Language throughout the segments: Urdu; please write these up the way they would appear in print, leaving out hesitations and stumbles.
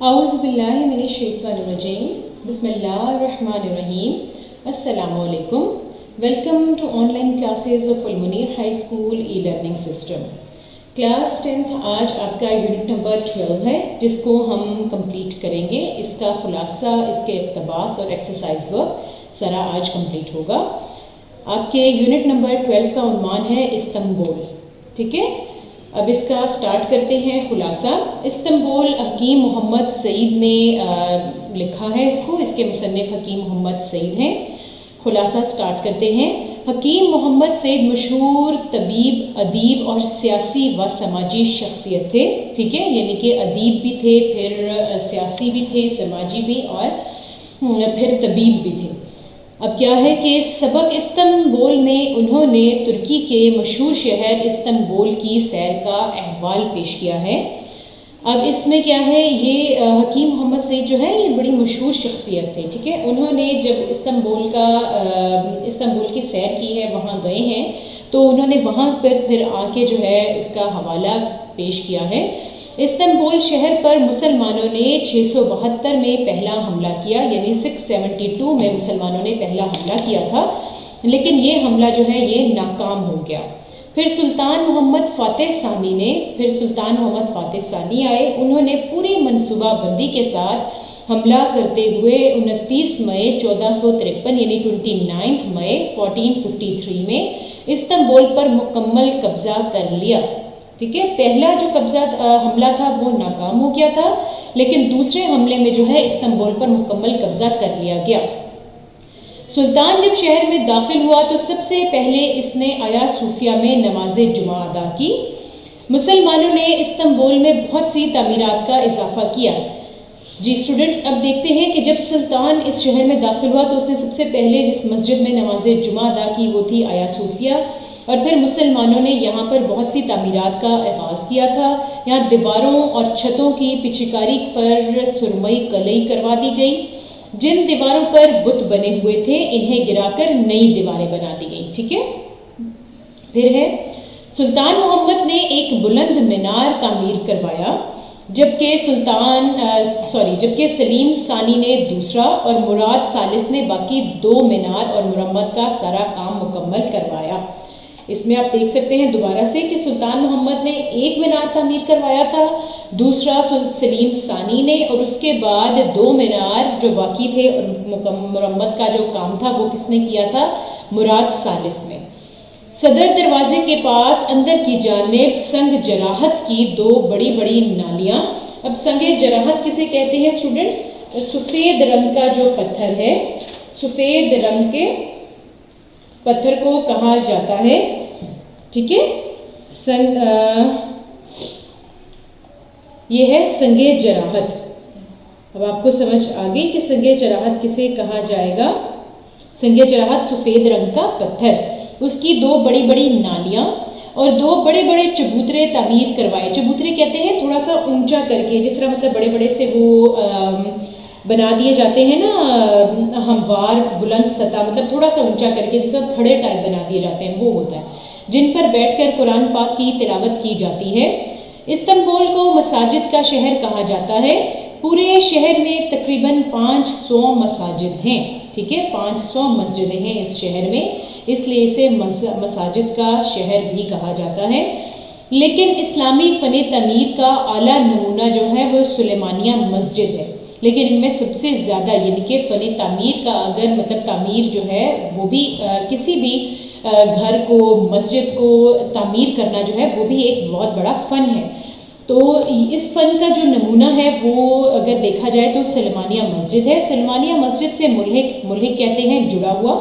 اعوذ باللہ من الشیطان الرجیم بسم اللہ الرحمن الرحیم السلام علیکم. Welcome to online classes of Almunir high school e learning system. Class 10 آج آپ کا یونٹ نمبر 12 ہے جس کو ہم کمپلیٹ کریں گے. اس کا خلاصہ، اس کے اقتباس اور ایکسرسائز ورک سارا آج کمپلیٹ ہوگا. آپ کے یونٹ نمبر 12 کا عنوان ہے استنبول. ٹھیک ہے، اب اس کا سٹارٹ کرتے ہیں. خلاصہ استنبول حکیم محمد سعید نے لکھا ہے اس کے مصنف حکیم محمد سعید ہیں. خلاصہ سٹارٹ کرتے ہیں. حکیم محمد سعید مشہور طبیب، ادیب اور سیاسی و سماجی شخصیت تھے. ٹھیک ہے، یعنی کہ ادیب بھی تھے، پھر سیاسی بھی تھے، سماجی بھی، اور پھر طبیب بھی تھے. اب کیا ہے کہ سبق استنبول میں انہوں نے ترکی کے مشہور شہر استنبول کی سیر کا احوال پیش کیا ہے. اب اس میں کیا ہے، یہ حکیم محمد سعید جو ہے یہ بڑی مشہور شخصیت تھے. ٹھیک ہے، انہوں نے جب استنبول کی سیر کی ہے، وہاں گئے ہیں، تو انہوں نے وہاں پر پھر آ کے جو ہے اس کا حوالہ پیش کیا ہے. استنبول شہر پر مسلمانوں نے 672 میں پہلا حملہ کیا، یعنی 672 میں مسلمانوں نے پہلا حملہ کیا تھا، لیکن یہ حملہ جو ہے یہ ناکام ہو گیا. پھر سلطان محمد فاتح ثانی آئے. انہوں نے پوری منصوبہ بندی کے ساتھ حملہ کرتے ہوئے 29 مئی 1453 یعنی 29 مئی 1453 میں استنبول پر مکمل قبضہ کر لیا. ٹھیک ہے، پہلا جو حملہ تھا وہ ناکام ہو گیا تھا، لیکن دوسرے حملے میں جو ہے استنبول پر مکمل قبضہ کر لیا گیا. سلطان جب شہر میں داخل ہوا تو سب سے پہلے اس نے آیا صوفیہ میں نماز جمعہ ادا کی. مسلمانوں نے استنبول میں بہت سی تعمیرات کا اضافہ کیا. جی اسٹوڈنٹس، اب دیکھتے ہیں کہ جب سلطان اس شہر میں داخل ہوا تو اس نے سب سے پہلے جس مسجد میں نماز جمعہ ادا کی وہ تھی آیا صوفیہ، اور پھر مسلمانوں نے یہاں پر بہت سی تعمیرات کا آغاز کیا تھا. یہاں دیواروں اور چھتوں کی پچیکاری پر سرمئی کلئی کروا دی گئی. جن دیواروں پر بت بنے ہوئے تھے انہیں گرا کر نئی دیواریں بنا دی گئیں. ٹھیک ہے، پھر ہے سلطان محمد نے ایک بلند مینار تعمیر کروایا، جبکہ سلیم ثانی نے دوسرا اور مراد ثالث نے باقی 2 مینار اور مرمت کا سارا کام مکمل کروایا. اس میں آپ دیکھ سکتے ہیں دوبارہ سے کہ سلطان محمد نے ایک مینار تعمیر کروایا تھا، دوسرا سلیم ثانی نے، اور اس کے بعد 2 مینار جو باقی تھے مرمت کا جو کام تھا وہ کس نے کیا تھا؟ مراد ثالث نے. صدر دروازے کے پاس اندر کی جانب سنگ جراحت کی 2 بڑی بڑی نالیاں. اب سنگ جراحت کسے کہتے ہیں اسٹوڈنٹس؟ سفید رنگ کا جو پتھر ہے، سفید رنگ کے پتھر کو کہا جاتا ہے. ٹھیک ہے، یہ ہے سنگ جراحت. اب آپ کو سمجھ آ گئی کہ سنگ جراحت کسے کہا جائے گا. سنگ جراحت سفید رنگ کا پتھر، اس کی 2 بڑی بڑی نالیاں اور 2 بڑے بڑے چبوترے تعمیر کروائے. چبوترے کہتے ہیں تھوڑا سا اونچا کر کے، جس طرح مطلب بڑے بڑے سے وہ بنا دیے جاتے ہیں نا، ہموار بلند سطح، مطلب تھوڑا سا اونچا کر کے، جس طرح تھڑے ٹائپ بنا دیے جاتے ہیں، وہ ہوتا ہے، جن پر بیٹھ کر قرآن پاک کی تلاوت کی جاتی ہے. استنبول کو مساجد کا شہر کہا جاتا ہے. پورے شہر میں تقریباً 500 مساجد ہیں. ٹھیک ہے، 500 مسجدیں ہیں اس شہر میں، اس لیے اسے مساجد کا شہر بھی کہا جاتا ہے. لیکن اسلامی فن تعمیر کا اعلیٰ نمونہ جو ہے وہ سلیمانیہ مسجد ہے. لیکن ان میں سب سے زیادہ، یعنی کہ فن تعمیر کا اگر مطلب تعمیر جو ہے وہ بھی کسی بھی گھر کو، مسجد کو تعمیر کرنا جو ہے وہ بھی ایک بہت بڑا فن ہے. تو اس فن کا جو نمونہ ہے وہ اگر دیکھا جائے تو سلیمانیہ مسجد ہے. سلیمانیہ مسجد سے ملحق کہتے ہیں جڑا ہوا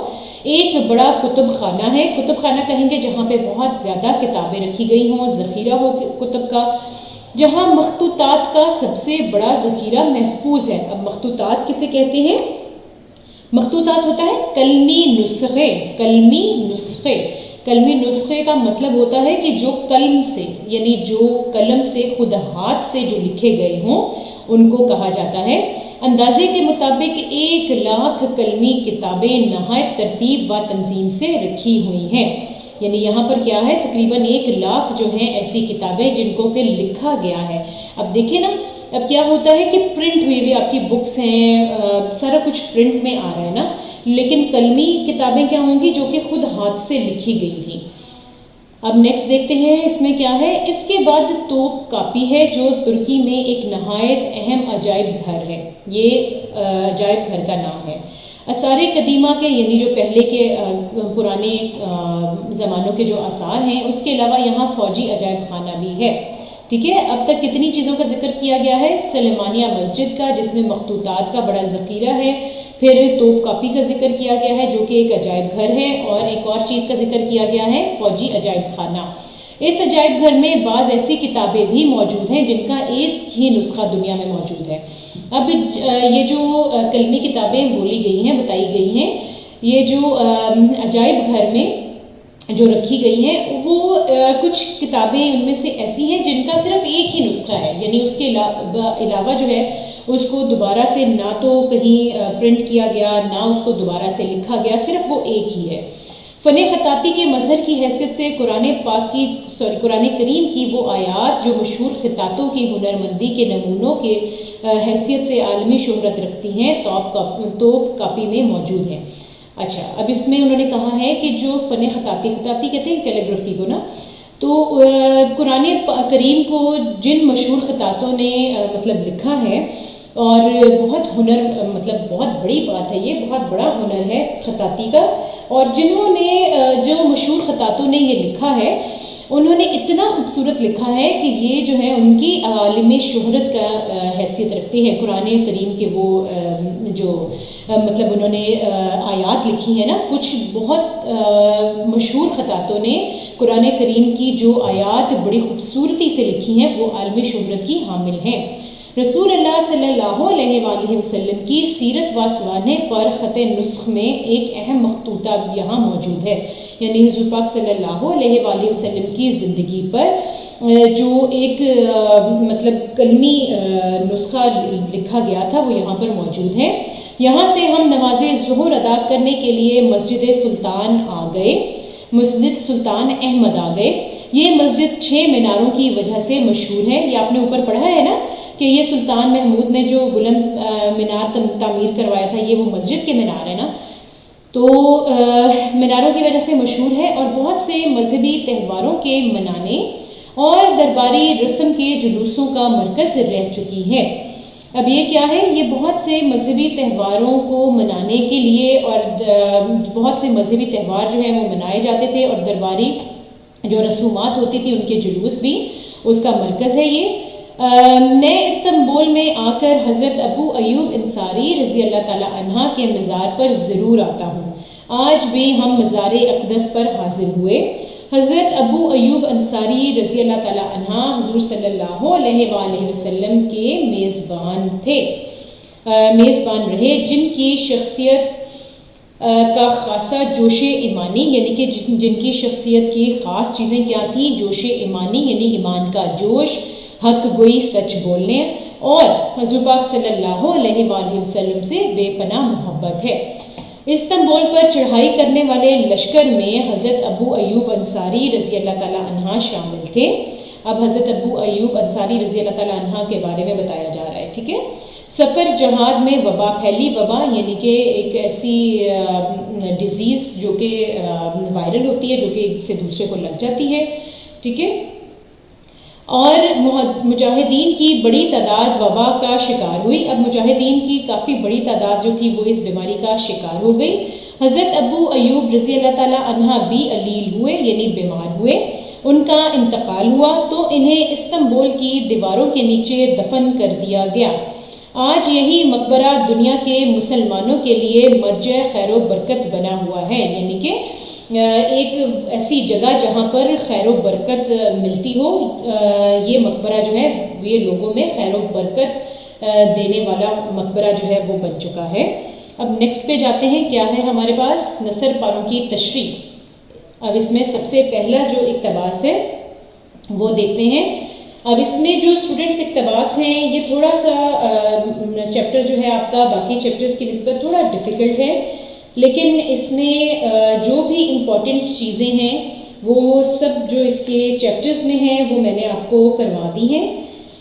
ایک بڑا کتب خانہ ہے. کتب خانہ کہیں گے جہاں پہ بہت زیادہ کتابیں رکھی گئی ہوں، ذخیرہ ہو کتب کا، جہاں مخطوطات کا سب سے بڑا ذخیرہ محفوظ ہے. اب مخطوطات کسے کہتے ہیں؟ مخطوطات ہوتا ہے قلمی نسخے. قلمی نسخے کا مطلب ہوتا ہے کہ جو قلم سے، یعنی جو قلم سے خود ہاتھ سے جو لکھے گئے ہوں ان کو کہا جاتا ہے. اندازے کے مطابق 1 لاکھ قلمی کتابیں نہایت ترتیب و تنظیم سے رکھی ہوئی ہیں. یعنی یہاں پر کیا ہے، تقریباً 1 لاکھ جو ہیں ایسی کتابیں جن کو کہ لکھا گیا ہے. اب دیکھیں نا اب کیا ہوتا ہے کہ پرنٹ ہوئی ہوئی آپ کی بکس ہیں، سارا کچھ پرنٹ میں آ رہا ہے نا، لیکن قلمی کتابیں کیا ہوں گی جو کہ خود ہاتھ سے لکھی گئی تھیں۔ اب نیکسٹ دیکھتے ہیں اس میں کیا ہے۔ اس کے بعد توپ کاپی ہے جو ترکی میں ایک نہایت اہم عجائب گھر ہے، یہ عجائب گھر کا نام ہے۔ آثار قدیمہ کے یعنی جو پہلے کے پرانے زمانوں کے جو آثار ہیں، اس کے علاوہ یہاں فوجی عجائب خانہ بھی ہے، ٹھیک ہے۔ اب تک کتنی چیزوں کا ذکر کیا گیا ہے؟ سلیمانیہ مسجد کا جس میں مخطوطات کا بڑا ذخیرہ ہے، پھر توپ کاپی کا ذکر کیا گیا ہے جو کہ ایک عجائب گھر ہے، اور ایک اور چیز کا ذکر کیا گیا ہے فوجی عجائب خانہ۔ اس عجائب گھر میں بعض ایسی کتابیں بھی موجود ہیں جن کا ایک ہی نسخہ دنیا میں موجود ہے۔ اب یہ جو قلمی کتابیں بولی گئی ہیں، بتائی گئی ہیں، یہ جو عجائب گھر میں جو رکھی گئی ہیں، وہ کچھ کتابیں ان میں سے ایسی ہیں جن کا صرف ایک ہی نسخہ ہے، یعنی اس کے علاوہ جو ہے اس کو دوبارہ سے نہ تو کہیں پرنٹ کیا گیا، نہ اس کو دوبارہ سے لکھا گیا، صرف وہ ایک ہی ہے۔ فن خطاطی کے مظہر کی حیثیت سے قرآن کریم کی وہ آیات جو مشہور خطاطوں کی ہنرمندی کے نمونوں کے حیثیت سے عالمی شہرت رکھتی ہیں، توپ کاپی میں موجود ہیں۔ اچھا، اب اس میں انہوں نے کہا ہے کہ جو فن خطاطی کہتے ہیں کیلیگرافی کو نا، تو قرآن کریم کو جن مشہور خطاطوں نے مطلب لکھا ہے، اور بہت بہت بڑی بات ہے، یہ بہت بڑا ہنر ہے خطاطی کا، اور جنہوں نے جو مشہور خطاطوں نے یہ لکھا ہے، انہوں نے اتنا خوبصورت لکھا ہے کہ یہ جو ہے ان کی عالمی شہرت کا حیثیت رکھتی ہے۔ قرآن کریم کے وہ جو مطلب انہوں نے آیات لکھی ہیں نا، کچھ بہت مشہور خطاطوں نے قرآن کریم کی جو آیات بڑی خوبصورتی سے لکھی ہیں، وہ عالمی شہرت کی حامل ہیں۔ رسول اللہ صلی اللہ علیہ وآلہ وسلم کی سیرت و سوانح پر خط نسخ میں ایک اہم مخطوطہ یہاں موجود ہے، یعنی حضور پاک صلی اللہ علیہ وآلہ وسلم کی زندگی پر جو ایک مطلب قلمی نسخہ لکھا گیا تھا، وہ یہاں پر موجود ہے۔ یہاں سے ہم نماز ظہر ادا کرنے کے لیے مسجد سلطان احمد آ گئے۔ یہ مسجد 6 میناروں کی وجہ سے مشہور ہے۔ یہ آپ نے اوپر پڑھا ہے نا کہ یہ سلطان محمود نے جو بلند مینار تعمیر کروایا تھا، یہ وہ مسجد کے مینار ہے نا، تو میناروں کی وجہ سے مشہور ہے، اور بہت سے مذہبی تہواروں کے منانے اور درباری رسم کے جلوسوں کا مرکز رہ چکی ہے۔ اب یہ کیا ہے؟ یہ بہت سے مذہبی تہواروں کو منانے کے لیے، اور بہت سے مذہبی تہوار جو ہیں وہ منائے جاتے تھے، اور درباری جو رسومات ہوتی تھی ان کے جلوس بھی اس کا مرکز ہے یہ۔ میں استنبول میں آ کر حضرت ابو ایوب انصاری رضی اللہ تعالیٰ عنہ کے مزار پر ضرور آتا ہوں۔ آج بھی ہم مزار اقدس پر حاضر ہوئے۔ حضرت ابو ایوب انصاری رضی اللہ تعالیٰ عنہ حضور صلی اللہ علیہ وآلہ وسلم کے میزبان رہے، جن کی شخصیت کا خاصہ جوش ایمانی، یعنی کہ جن کی شخصیت کی خاص چیزیں کیا تھیں؟ جوش ایمانی یعنی ایمان کا جوش، حق گوئی، سچ بولنے، اور حضور پاک صلی اللہ علیہ وآلہ وسلم سے بے پناہ محبت ہے۔ استنبول پر چڑھائی کرنے والے لشکر میں حضرت ابو ایوب انصاری رضی اللہ تعالیٰ عنہ شامل تھے۔ اب حضرت ابو ایوب انصاری رضی اللہ تعالیٰ عنہ کے بارے میں بتایا جا رہا ہے، ٹھیک ہے۔ سفر جہاد میں وبا پھیلی، وبا یعنی کہ ایک ایسی ڈیزیز جو کہ وائرل ہوتی ہے، جو کہ ایک سے دوسرے کو لگ جاتی ہے، ٹھیک ہے، اور مجاہدین کی بڑی تعداد وبا کا شکار ہوئی۔ اب مجاہدین کی کافی بڑی تعداد جو تھی وہ اس بیماری کا شکار ہو گئی۔ حضرت ابو ایوب رضی اللہ تعالیٰ عنہ بھی علیل ہوئے، یعنی بیمار ہوئے، ان کا انتقال ہوا تو انہیں استنبول کی دیواروں کے نیچے دفن کر دیا گیا۔ آج یہی مقبرہ دنیا کے مسلمانوں کے لیے مرجع خیر و برکت بنا ہوا ہے، یعنی کہ ایک ایسی جگہ جہاں پر خیر و برکت ملتی ہو، یہ مقبرہ جو ہے یہ لوگوں میں خیر و برکت دینے والا مقبرہ جو ہے وہ بن چکا ہے۔ اب نیکسٹ پہ جاتے ہیں، کیا ہے ہمارے پاس؟ نثر پاروں کی تشریح۔ اب اس میں سب سے پہلا جو اقتباس ہے وہ دیکھتے ہیں۔ اب اس میں جو اسٹوڈنٹس اقتباس ہیں، یہ تھوڑا سا چیپٹر جو ہے آپ کا باقی چیپٹرز کی نسبت تھوڑا ڈیفیکلٹ ہے، لیکن اس میں جو بھی امپورٹنٹ چیزیں ہیں وہ سب جو اس کے چیپٹرز میں ہیں وہ میں نے آپ کو کروا دی ہیں۔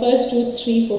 1 2 3 4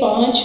5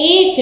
1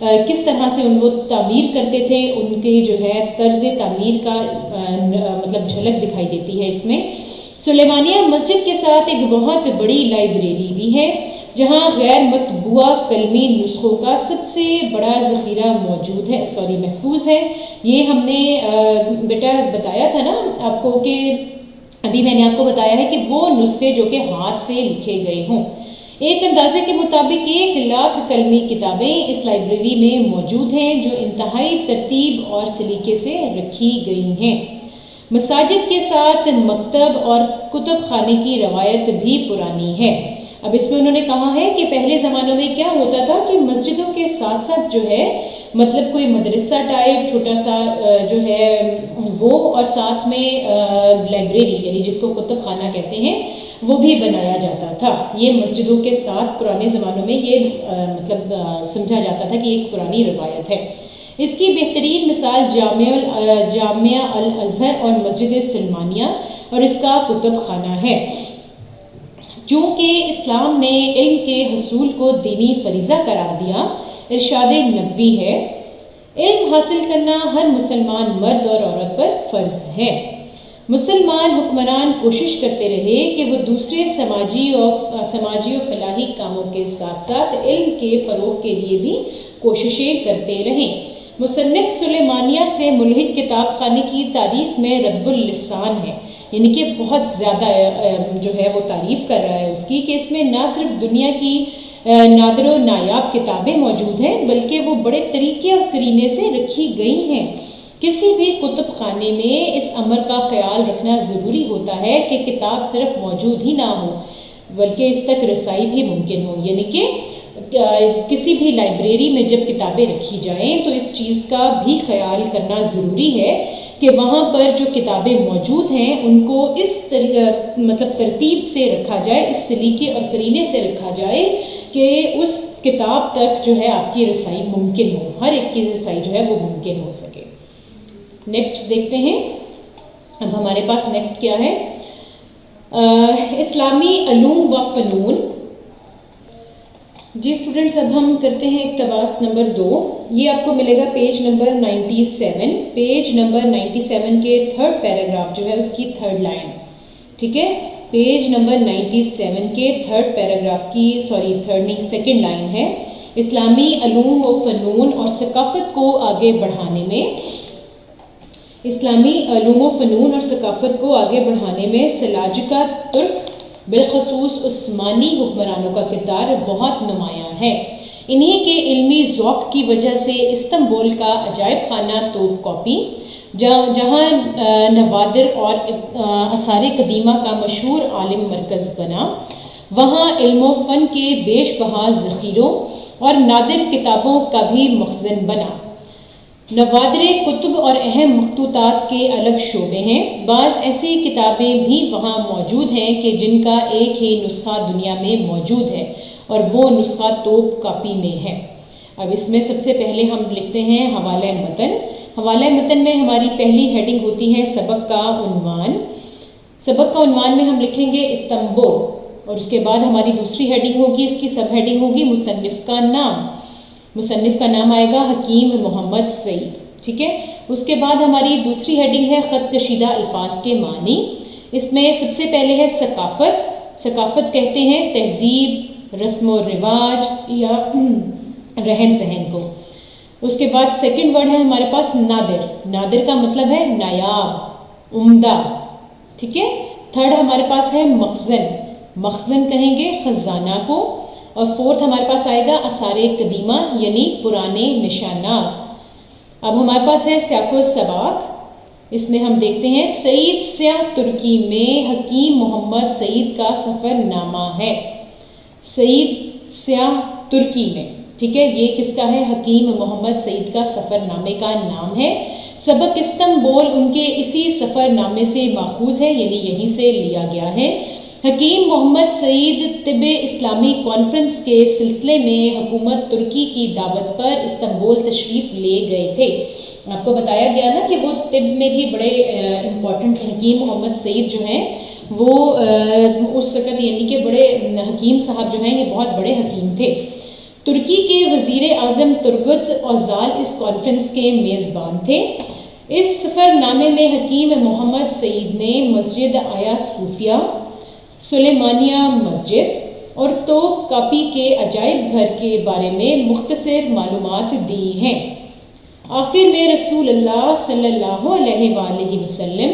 کس طرح سے ان وہ تعمیر کرتے تھے، ان کے جو ہے طرز تعمیر کا مطلب جھلک دکھائی دیتی ہے اس میں۔ سلیمانیہ مسجد کے ساتھ ایک بہت بڑی لائبریری بھی ہے جہاں غیر مطبوعہ کلمی نسخوں کا سب سے بڑا ذخیرہ محفوظ ہے۔ یہ ہم نے بیٹا بتایا تھا نا آپ کو کہ ابھی میں نے آپ کو بتایا ہے کہ وہ نسخے جو کہ ہاتھ سے لکھے گئے ہوں۔ ایک اندازے کے مطابق 1,00,000 کلمی کتابیں اس لائبریری میں موجود ہیں جو انتہائی ترتیب اور سلیقے سے رکھی گئی ہیں۔ مساجد کے ساتھ مکتب اور کتب خانے کی روایت بھی پرانی ہے۔ اب اس میں انہوں نے کہا ہے کہ پہلے زمانوں میں کیا ہوتا تھا کہ مسجدوں کے ساتھ ساتھ جو ہے مطلب کوئی مدرسہ ٹائپ چھوٹا سا جو ہے وہ، اور ساتھ میں لائبریری یعنی جس کو کتب خانہ کہتے ہیں وہ بھی بنایا جاتا تھا۔ یہ مسجدوں کے ساتھ پرانے زمانوں میں یہ مطلب سمجھا جاتا تھا کہ ایک پرانی روایت ہے۔ اس کی بہترین مثال جامعہ الازہر اور مسجد سلمانیہ اور اس کا کتب خانہ ہے۔ چونکہ اسلام نے علم کے حصول کو دینی فریضہ قرار دیا، ارشاد نبوی ہے علم حاصل کرنا ہر مسلمان مرد اور عورت پر فرض ہے۔ مسلمان حکمران کوشش کرتے رہے کہ وہ دوسرے سماجی و فلاحی کاموں کے ساتھ ساتھ علم کے فروغ کے لیے بھی کوششیں کرتے رہیں۔ مصنف سلیمانیہ سے ملحق کتاب خانے کی تعریف میں رب اللسان ہے، یعنی کہ بہت زیادہ جو ہے وہ تعریف کر رہا ہے اس کی کہ اس میں نہ صرف دنیا کی نادر و نایاب کتابیں موجود ہیں بلکہ وہ بڑے طریقے اور قرینے سے رکھی گئی ہیں۔ کسی بھی کتب خانے میں اس امر کا خیال رکھنا ضروری ہوتا ہے کہ کتاب صرف موجود ہی نہ ہو بلکہ اس تک رسائی بھی ممکن ہو، یعنی کہ کسی بھی لائبریری میں جب کتابیں رکھی جائیں تو اس چیز کا بھی خیال کرنا ضروری ہے کہ وہاں پر جو کتابیں موجود ہیں ان کو اس مطلب ترتیب سے رکھا جائے، اس سلیقے اور قرینے سے رکھا جائے کہ اس کتاب تک جو ہے آپ کی رسائی ممکن ہو، ہر ایک کی رسائی جو ہے وہ ممکن ہو سکے۔ نیکسٹ دیکھتے ہیں، اب ہمارے پاس نیکسٹ کیا ہے، اسلامی علوم و فنون۔ جی اسٹوڈنٹس اب ہم کرتے ہیں اقتباس نمبر 2، یہ آپ کو ملے گا پیج نمبر 97، پیج نمبر 97 کے 3rd پیراگراف جو ہے اس کی 3rd لائن، ٹھیک ہے، پیج نمبر 97 کے 3rd پیراگراف کی 2nd لائن ہے، اسلامی علوم و فنون اور ثقافت کو آگے بڑھانے میں، اسلامی علوم و فنون اور ثقافت کو آگے بڑھانے میں سلاجقہ ترک بالخصوص عثمانی حکمرانوں کا کردار بہت نمایاں ہے۔ انہی کے علمی ذوق کی وجہ سے استنبول کا عجائب خانہ توپ کاپی، جہاں نوادر اور آثار قدیمہ کا مشہور عالم مرکز بنا، وہاں علم و فن کے بیش بہا ذخیروں اور نادر کتابوں کا بھی مخزن بنا۔ نوادر کتب اور اہم مخطوطات کے الگ شعبے ہیں، بعض ایسی کتابیں بھی وہاں موجود ہیں کہ جن کا ایک ہی نسخہ دنیا میں موجود ہے اور وہ نسخہ توپ کاپی میں ہے۔ اب اس میں سب سے پہلے ہم لکھتے ہیں حوالہ متن۔ حوالہ متن میں ہماری پہلی ہیڈنگ ہوتی ہے سبق کا عنوان۔ سبق کا عنوان میں ہم لکھیں گے استنبول، اور اس کے بعد ہماری دوسری ہیڈنگ ہوگی، اس کی سب ہیڈنگ ہوگی مصنف کا نام۔ مصنف کا نام آئے گا حکیم محمد سعید، ٹھیک ہے۔ اس کے بعد ہماری دوسری ہیڈنگ ہے خط کشیدہ الفاظ کے معنی۔ اس میں سب سے پہلے ہے ثقافت۔ ثقافت کہتے ہیں تہذیب، رسم و رواج یا رہن سہن کو۔ اس کے بعد سیکنڈ ورڈ ہے ہمارے پاس نادر۔ نادر کا مطلب ہے نایاب، عمدہ، ٹھیک ہے۔ تھرڈ ہمارے پاس ہے مخزن۔ مخزن کہیں گے خزانہ کو۔ اور فورتھ ہمارے پاس آئے گا آثار قدیمہ یعنی پرانے نشانات۔ اب ہمارے پاس ہے سیاق و سباق۔ اس میں ہم دیکھتے ہیں سعید سیاہ ترکی میں حکیم محمد سعید کا سفر نامہ ہے۔ سعید سیاہ ترکی میں، ٹھیک ہے، یہ کس کا ہے؟ حکیم محمد سعید کا سفر نامے کا نام ہے۔ سبق استنبول ان کے اسی سفر نامے سے ماخوذ ہے، یعنی یہیں سے لیا گیا ہے۔ حکیم محمد سعید طب اسلامی کانفرنس کے سلسلے میں حکومت ترکی کی دعوت پر استنبول تشریف لے گئے تھے۔ آپ کو بتایا گیا نا کہ وہ طب میں بھی بڑے امپورٹنٹ حکیم محمد سعید جو ہیں وہ اس وقت یعنی کہ بڑے حکیم صاحب جو ہیں یہ بہت بڑے حکیم تھے۔ ترکی کے وزیر اعظم ترگت اوزال اس کانفرنس کے میزبان تھے۔ اس سفر نامے میں حکیم محمد سعید نے مسجد آیا صوفیہ، سلیمانیہ مسجد اور توپ کاپی کے عجائب گھر کے بارے میں مختصر معلومات دی ہیں۔ آخر میں رسول اللہ صلی اللہ علیہ وآلہ وسلم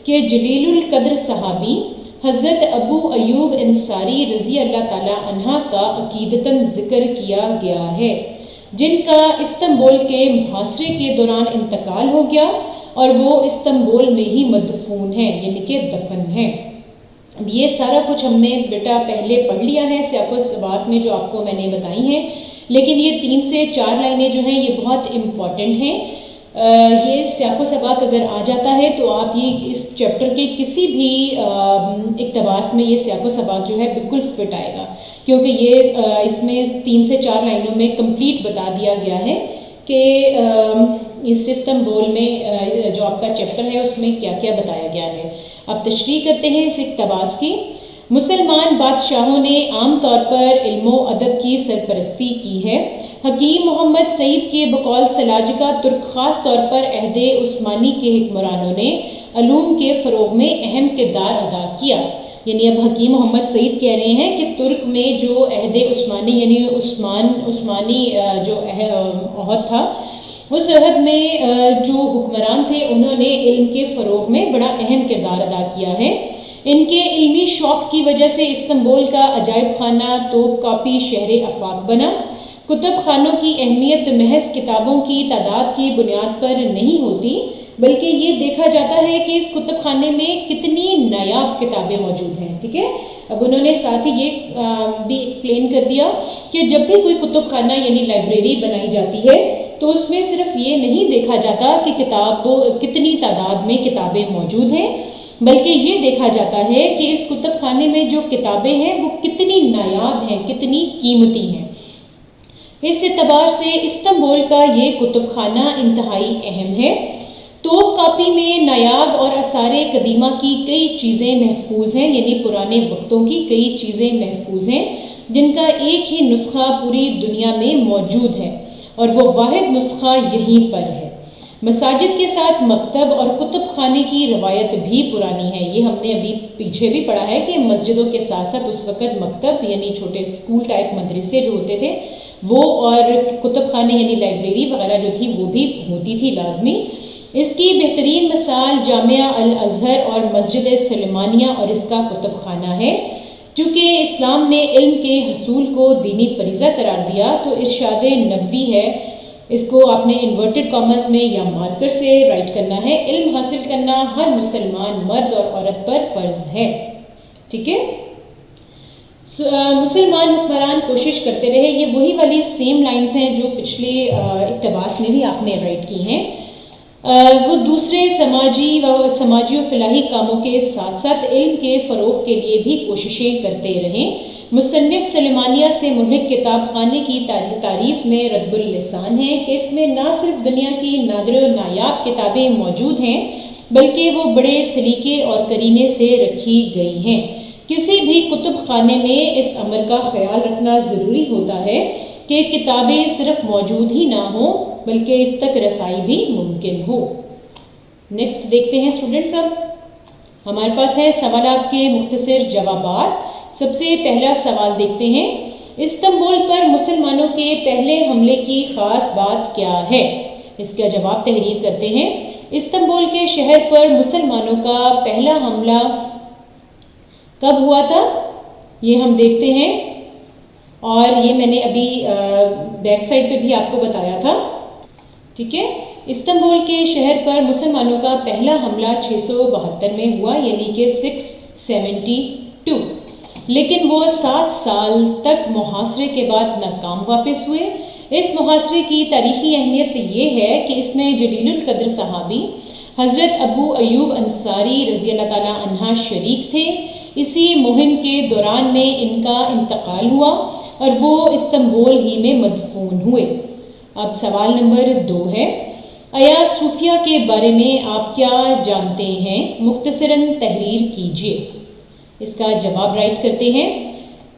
کے جلیل القدر صحابی حضرت ابو ایوب انصاری رضی اللہ تعالیٰ عنہ کا عقیدتاً ذکر کیا گیا ہے، جن کا استنبول کے محاصرے کے دوران انتقال ہو گیا اور وہ استنبول میں ہی مدفون ہیں، یعنی کہ دفن ہیں۔ اب یہ سارا کچھ ہم نے بیٹا پہلے پڑھ لیا ہے سیاق و سباق میں جو آپ کو میں نے بتائی ہیں، لیکن یہ 3 سے 4 لائنیں جو ہیں یہ بہت امپورٹنٹ ہیں۔ یہ سیاق و سباق اگر آ جاتا ہے تو آپ یہ اس چیپٹر کے کسی بھی اقتباس میں یہ سیاق و سباق جو ہے بالکل فٹ آئے گا، کیونکہ یہ اس میں 3 سے 4 لائنوں میں کمپلیٹ بتا دیا گیا ہے کہ اس استنبول میں جو آپ کا چیپٹر ہے اس میں کیا کیا بتایا گیا ہے۔ اب تشریح کرتے ہیں اس اقتباس کی۔ مسلمان بادشاہوں نے عام طور پر علم و ادب کی سرپرستی کی ہے۔ حکیم محمد سعید کے بقول سلاجقہ ترک خاص طور پر عہد عثمانی کے حکمرانوں نے علوم کے فروغ میں اہم کردار ادا کیا۔ یعنی اب حکیم محمد سعید کہہ رہے ہیں کہ ترک میں جو عہد عثمانی یعنی عثمانی جو عہد تھا، اس عہد میں جو حکمران تھے انہوں نے علم کے فروغ میں بڑا اہم کردار ادا کیا ہے۔ ان کے علمی شوق کی وجہ سے استنبول کا عجائب خانہ توپ کاپی شہر آفاق بنا۔ کتب خانوں کی اہمیت محض کتابوں کی تعداد کی بنیاد پر نہیں ہوتی، بلکہ یہ دیکھا جاتا ہے کہ اس کتب خانے میں کتنی نایاب کتابیں موجود ہیں۔ ٹھیک ہے، اب انہوں نے ساتھ ہی یہ بھی ایکسپلین کر دیا کہ جب بھی کوئی کتب خانہ یعنی لائبریری بنائی جاتی ہے تو اس میں صرف یہ نہیں دیکھا جاتا کہ کتنی تعداد میں کتابیں موجود ہیں، بلکہ یہ دیکھا جاتا ہے کہ اس کتب خانے میں جو کتابیں ہیں وہ کتنی نایاب ہیں، کتنی قیمتی ہیں۔ اس اعتبار سے استنبول کا یہ کتب خانہ انتہائی اہم ہے۔ توپ کاپی میں نایاب اور آثار قدیمہ کی کئی چیزیں محفوظ ہیں، یعنی پرانے وقتوں کی کئی چیزیں محفوظ ہیں جن کا ایک ہی نسخہ پوری دنیا میں موجود ہے اور وہ واحد نسخہ یہیں پر ہے۔ مساجد کے ساتھ مکتب اور کتب خانے کی روایت بھی پرانی ہے۔ یہ ہم نے ابھی پیچھے بھی پڑھا ہے کہ مسجدوں کے ساتھ ساتھ اس وقت مکتب یعنی چھوٹے اسکول ٹائپ مدرسے جو ہوتے تھے وہ، اور کتب خانے یعنی لائبریری وغیرہ جو تھی وہ بھی ہوتی تھی لازمی۔ اس کی بہترین مثال جامعہ الازہر اور مسجد سلیمانیہ اور اس کا کتب خانہ ہے۔ چونکہ اسلام نے علم کے حصول کو دینی فریضہ قرار دیا تو ارشاد نبوی ہے، اس کو آپ نے انورٹڈ کامز میں یا مارکر سے رائٹ کرنا ہے، علم حاصل کرنا ہر مسلمان مرد اور عورت پر فرض ہے۔ ٹھیک ہے، مسلمان حکمران کوشش کرتے رہے، یہ وہی والی سیم لائنز ہیں جو پچھلے اقتباس میں بھی آپ نے رائٹ کی ہیں۔ وہ دوسرے سماجی و فلاحی کاموں کے ساتھ ساتھ علم کے فروغ کے لیے بھی کوششیں کرتے رہے۔ مصنف سلیمانیہ سے ملحق کتاب خانے کی تعریف میں رد اللسان ہے کہ اس میں نہ صرف دنیا کی نادر و نایاب کتابیں موجود ہیں بلکہ وہ بڑے سلیقے اور کرینے سے رکھی گئی ہیں۔ کسی بھی کتب خانے میں اس امر کا خیال رکھنا ضروری ہوتا ہے کہ کتابیں صرف موجود ہی نہ ہوں بلکہ اس تک رسائی بھی ممکن ہو۔ نیکسٹ دیکھتے ہیں اسٹوڈنٹس، اب ہمارے پاس ہے سوالات کے مختصر جوابات۔ سب سے پہلا سوال دیکھتے ہیں، استنبول پر مسلمانوں کے پہلے حملے کی خاص بات کیا ہے؟ اس کا جواب تحریر کرتے ہیں۔ استنبول کے شہر پر مسلمانوں کا پہلا حملہ کب ہوا تھا؟ یہ ہم دیکھتے ہیں، اور یہ میں نے ابھی بیک سائڈ پہ بھی آپ کو بتایا تھا۔ ٹھیک ہے، استنبول کے شہر پر مسلمانوں کا پہلا حملہ 672 میں ہوا، یعنی کہ 672، لیکن وہ 7 سال تک محاصرے کے بعد ناکام واپس ہوئے۔ اس محاصرے کی تاریخی اہمیت یہ ہے کہ اس میں جلیل القدر صحابی حضرت ابو ایوب انصاری رضی اللہ تعالیٰ عنہ شریک تھے۔ اسی مہم کے دوران میں ان کا انتقال ہوا اور وہ استنبول ہی میں مدفون ہوئے۔ اب سوال نمبر 2 ہے، آیا صوفیہ کے بارے میں آپ کیا جانتے ہیں؟ مختصراً تحریر کیجیے۔ اس کا جواب رائٹ کرتے ہیں۔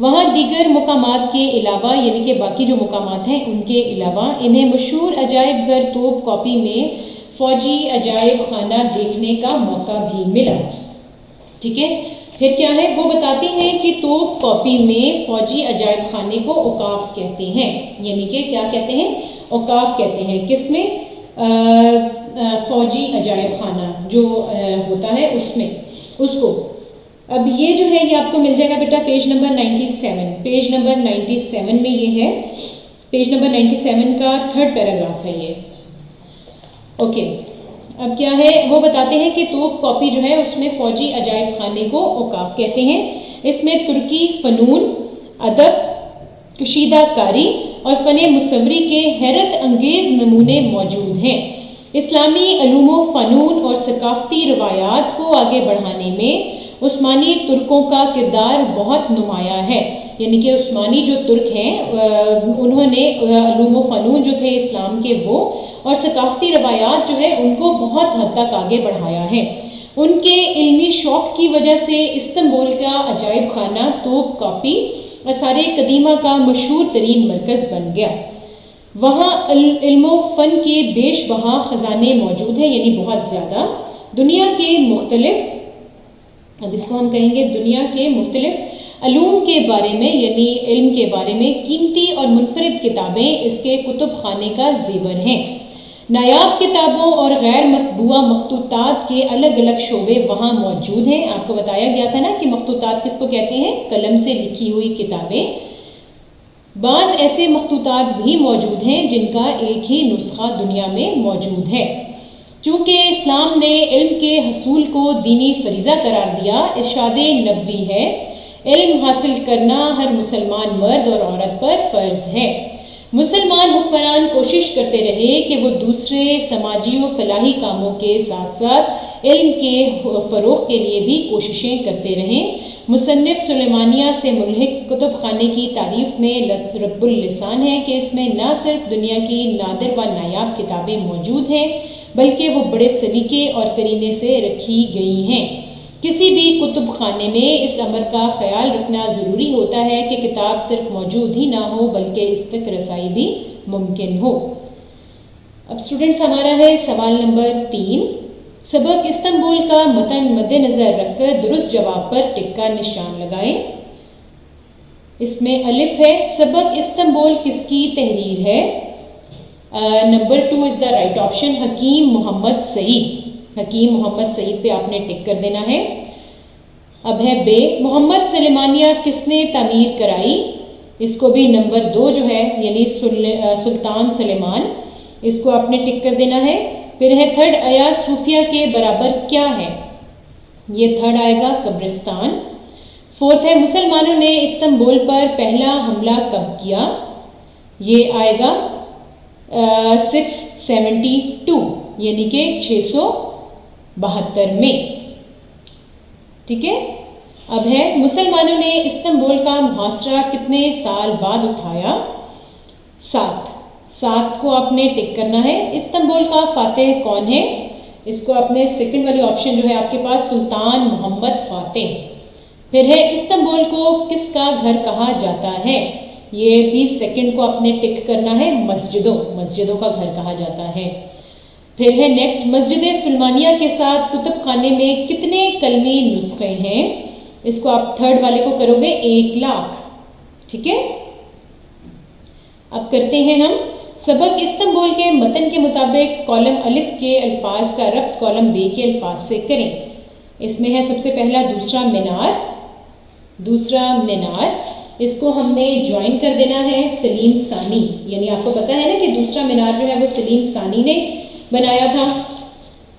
وہاں دیگر مقامات کے علاوہ یعنی کہ باقی جو مقامات ہیں ان کے علاوہ انہیں مشہور عجائب گھر توپ کاپی میں فوجی عجائب خانہ دیکھنے کا موقع بھی ملا. ٹھیک ہے. پھر کیا ہے وہ بتاتے ہیں کہ توپ کاپی میں فوجی عجائب خانے کو اوقاف کہتے ہیں. یعنی کہ کیا کہتے ہیں؟ اوقاف کہتے ہیں. کس میں؟ فوجی عجائب خانہ جو ہوتا ہے اس میں اس کو. اب یہ جو ہے یہ آپ کو مل جائے گا بیٹا پیج نمبر 97. پیج نمبر 97 میں یہ ہے. پیج نمبر 97 کا 3rd پیراگراف ہے یہ. اوکے. اب کیا ہے وہ بتاتے ہیں کہ توپ کاپی جو ہے اس میں فوجی عجائب خانے کو اوقاف کہتے ہیں. اس میں ترکی فنون، ادب، کشیدہ کاری اور فن مصوری کے حیرت انگیز نمونے موجود ہیں. اسلامی علوم و فنون اور ثقافتی روایات کو آگے بڑھانے میں عثمانی ترکوں کا کردار بہت نمایاں ہے. یعنی کہ عثمانی جو ترک ہیں انہوں نے علوم و فنون جو تھے اسلام کے وہ اور ثقافتی روایات جو ہے ان کو بہت حد تک آگے بڑھایا ہے. ان کے علمی شوق کی وجہ سے استنبول کا عجائب خانہ توپ کاپی آثار قدیمہ کا مشہور ترین مرکز بن گیا. وہاں علم و فن کے بیش بہا خزانے موجود ہیں یعنی بہت زیادہ. دنیا کے مختلف اب اس کو ہم کہیں گے دنیا کے مختلف علوم کے بارے میں یعنی علم کے بارے میں قیمتی اور منفرد کتابیں اس کے کتب خانے کا زیور ہیں. نایاب کتابوں اور غیر مطبوعہ مخطوطات کے الگ الگ شعبے وہاں موجود ہیں. آپ کو بتایا گیا تھا نا کہ مخطوطات کس کو کہتے ہیں؟ قلم سے لکھی ہوئی کتابیں. بعض ایسے مخطوطات بھی موجود ہیں جن کا ایک ہی نسخہ دنیا میں موجود ہے. چونکہ اسلام نے علم کے حصول کو دینی فریضہ قرار دیا، ارشاد نبوی ہے علم حاصل کرنا ہر مسلمان مرد اور عورت پر فرض ہے. مسلمان حکمران کوشش کرتے رہے کہ وہ دوسرے سماجی و فلاحی کاموں کے ساتھ ساتھ علم کے فروغ کے لیے بھی کوششیں کرتے رہیں. مصنف سلیمانیہ سے ملحق کتب خانے کی تعریف میں رطب اللسان ہے کہ اس میں نہ صرف دنیا کی نادر و نایاب کتابیں موجود ہیں بلکہ وہ بڑے سلیقے اور قرینے سے رکھی گئی ہیں. کسی بھی کتب خانے میں اس امر کا خیال رکھنا ضروری ہوتا ہے کہ کتاب صرف موجود ہی نہ ہو بلکہ اس تک رسائی بھی ممکن ہو. اب اسٹوڈنٹس ہمارا ہے سوال نمبر 3. سبق استنبول کا متن مد نظر رکھ کر درست جواب پر ٹک کا نشان لگائیں. اس میں الف ہے. سبق استنبول کس کی تحریر ہے؟ Number 2 is the right option Hakim Muhammad سعید. حکیم محمد سعید پہ آپ نے ٹک کر دینا ہے. اب ہے بے. محمد سلیمانیہ کس نے تعمیر کرائی؟ اس کو بھی نمبر 2 جو ہے یعنی سلطان سلیمان اس کو آپ نے ٹک کر دینا ہے. پھر ہے 3rd ایاز صوفیہ کے برابر کیا ہے؟ یہ 3rd آئے گا قبرستان. 4th ہے مسلمانوں نے استنبول پر پہلا حملہ کب کیا؟ یہ آئے گا 672 یعنی کہ 672 میں. ٹھیک ہے. اب ہے مسلمانوں نے استنبول کا محاصرہ کتنے سال بعد اٹھایا؟ 7 کو آپ نے ٹک کرنا ہے. استنبول کا فاتح کون ہے؟ اس کو اپنے سیکنڈ والی آپشن جو ہے آپ کے پاس سلطان محمد فاتح. پھر ہے استنبول کو کس کا گھر کہا جاتا ہے؟ یہ بھی سیکنڈ کو اپنے ٹک کرنا ہے. مسجدوں کا گھر کہا جاتا ہے. پھر ہے نیکسٹ مسجد سلیمانیہ کے ساتھ کتب خانے میں کتنے کلمی نسخے ہیں؟ اس کو آپ 3rd والے کو کرو گے 1,00,000. ٹھیک ہے. اب کرتے ہیں ہم سبق استنبول کے متن کے مطابق کالم الف کے الفاظ کا ربط کالم بے کے الفاظ سے کریں. اس میں ہے سب سے پہلا دوسرا مینار. اس کو ہم نے جوائن کر دینا ہے سلیم ثانی. یعنی آپ کو پتہ ہے نا کہ دوسرا مینار جو ہے وہ سلیم ثانی نے بنایا تھا.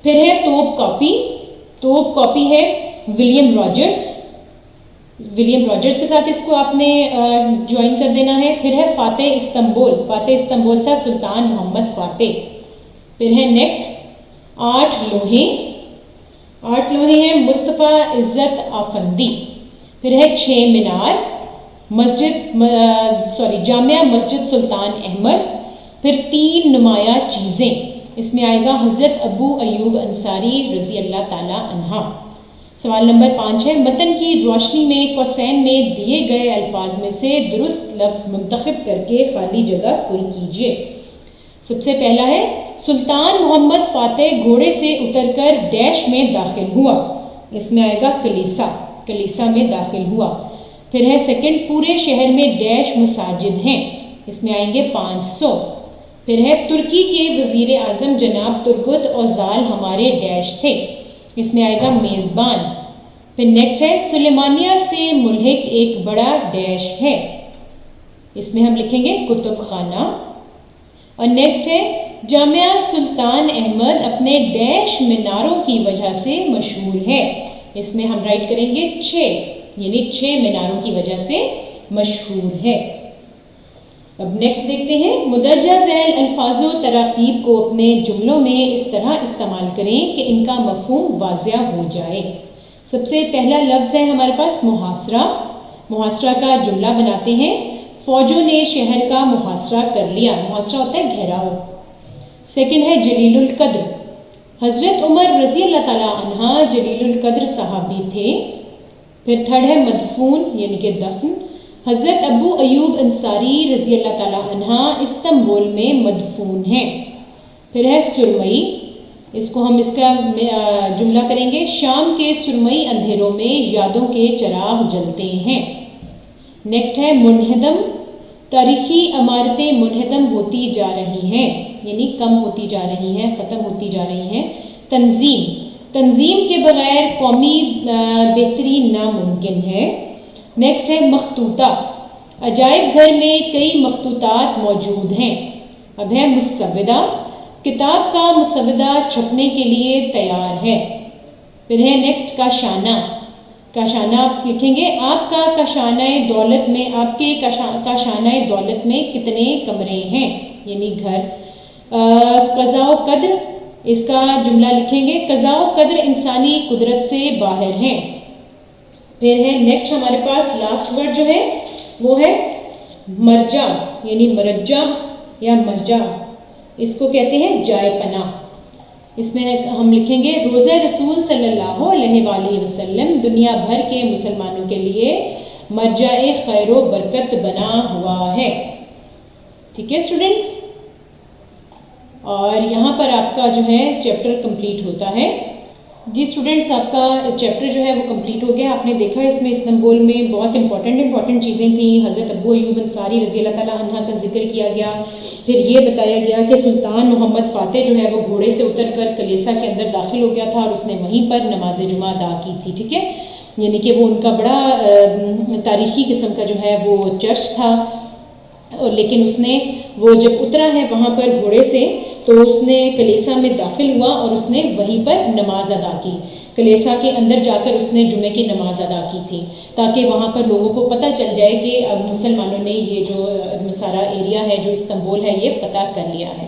پھر ہے توپ کاپی ہے ولیم راجرز کے ساتھ اس کو آپ نے جوائن کر دینا ہے. پھر ہے فاتح استنبول تھا سلطان محمد فاتح. پھر ہے نیکسٹ 8 لوہے ہیں مصطفیٰ عزت آفندی. پھر ہے 6 مینار جامعہ مسجد سلطان احمد. پھر 3 نمایاں چیزیں. اس میں آئے گا حضرت ابو ایوب انصاری رضی اللہ تعالی عنہ. سوال نمبر 5 ہے متن کی روشنی میں قوسین میں دیے گئے الفاظ میں سے درست لفظ منتخب کر کے خالی جگہ پر کیجیے۔ سب سے پہلا ہے سلطان محمد فاتح گھوڑے سے اتر کر ڈیش میں داخل ہوا، اس میں آئے گا کلیسا، کلیسا میں داخل ہوا۔ پھر ہے سیکنڈ پورے شہر میں ڈیش مساجد ہیں، اس میں آئیں گے 500۔ پھر ہے ترکی کے وزیر اعظم جناب ترگت اوزال ہمارے ڈیش تھے، اس میں آئے گا میزبان۔ پھر نیکسٹ ہے سلیمانیہ سے ملحق ایک بڑا ڈیش ہے، اس میں ہم لکھیں گے کتب خانہ۔ اور نیکسٹ ہے جامعہ سلطان احمد اپنے ڈیش میناروں کی وجہ سے مشہور ہے، اس میں ہم رائٹ کریں گے 6، یعنی 6 میناروں کی وجہ سے مشہور ہے۔ اب نیکسٹ دیکھتے ہیں مدرجہ ذیل الفاظ و تراکیب کو اپنے جملوں میں اس طرح استعمال کریں کہ ان کا مفہوم واضح ہو جائے۔ سب سے پہلا لفظ ہے ہمارے پاس محاصرہ، محاصرہ کا جملہ بناتے ہیں، فوجوں نے شہر کا محاصرہ کر لیا، محاصرہ ہوتا ہے گھیراؤ۔ سیکنڈ ہے جلیل القدر، حضرت عمر رضی اللہ تعالیٰ عنہ جلیل القدر صحابی تھے۔ پھر تھرڈ ہے مدفون یعنی کہ دفن، حضرت ابو ایوب انصاری رضی اللہ تعالیٰ عنہ استنبول میں مدفون ہیں۔ پھر ہے سرمئی، اس کو ہم اس کا جملہ کریں گے، شام کے سرمئی اندھیروں میں یادوں کے چراغ جلتے ہیں۔ نیکسٹ ہے منہدم، تاریخی عمارتیں منہدم ہوتی جا رہی ہیں، یعنی کم ہوتی جا رہی ہیں، ختم ہوتی جا رہی ہیں۔ تنظیم، تنظیم کے بغیر قومی بہتری ناممکن ہے۔ نیکسٹ ہے مخطوطہ، عجائب گھر میں کئی مخطوطات موجود ہیں۔ اب ہے مسودہ، کتاب کا مسودہ چھپنے کے لیے تیار ہے۔ پھر ہے نیکسٹ کاشانہ، کاشانہ آپ لکھیں گے آپ کا کاشانہ دولت میں، آپ کے کاشانہ دولت میں کتنے کمرے ہیں، یعنی گھر۔ قضاء و قدر، اس کا جملہ لکھیں گے قضاء و قدر انسانی قدرت سے باہر ہیں۔ پھر ہے نیکسٹ ہمارے پاس لاسٹ ورڈ جو ہے وہ ہے مرجع، یعنی مرجع یا مرجع، اس کو کہتے ہیں جائے پناہ۔ اس میں ہم لکھیں گے روزہ رسول صلی اللہ علیہ وآلہ وسلم دنیا بھر کے مسلمانوں کے لیے مرجع خیر و برکت بنا ہوا ہے۔ ٹھیک ہے اسٹوڈنٹس، اور یہاں پر آپ کا جو ہے چیپٹر کمپلیٹ ہوتا ہے۔ جی اسٹوڈنٹس، آپ کا چیپٹر جو ہے وہ کمپلیٹ ہو گیا۔ آپ نے دیکھا اس میں استنبول میں بہت امپورٹنٹ چیزیں تھیں۔ حضرت ابو ایوب انصاری رضی اللہ تعالیٰ عنہ کا ذکر کیا گیا، پھر یہ بتایا گیا کہ سلطان محمد فاتح جو ہے وہ گھوڑے سے اتر کر کلیسا کے اندر داخل ہو گیا تھا اور اس نے وہیں پر نماز جمعہ ادا کی تھی، ٹھیک ہے، یعنی کہ وہ ان کا بڑا تاریخی قسم کا جو ہے وہ چرچ تھا، لیکن اس نے وہ جب اترا ہے وہاں پر گھوڑے سے تو اس نے کلیسا میں داخل ہوا اور اس نے وہیں پر نماز ادا کی، کلیسا کے اندر جا کر اس نے جمعے کی نماز ادا کی تھی، تاکہ وہاں پر لوگوں کو پتہ چل جائے کہ اب مسلمانوں نے یہ جو سارا ایریا ہے جو استنبول ہے یہ فتح کر لیا ہے۔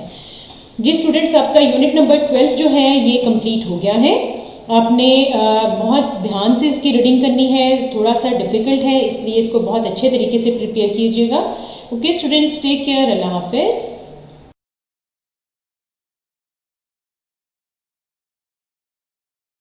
جی اسٹوڈنٹس، آپ کا یونٹ نمبر 12 جو ہے یہ کمپلیٹ ہو گیا ہے۔ آپ نے بہت دھیان سے اس کی ریڈنگ کرنی ہے، تھوڑا سا ڈیفیکلٹ ہے، اس لیے اس کو بہت اچھے طریقے سے پریپیئر کیجیے گا۔ اوکے اسٹوڈنٹس، ٹیک کیئر، اللہ حافظ۔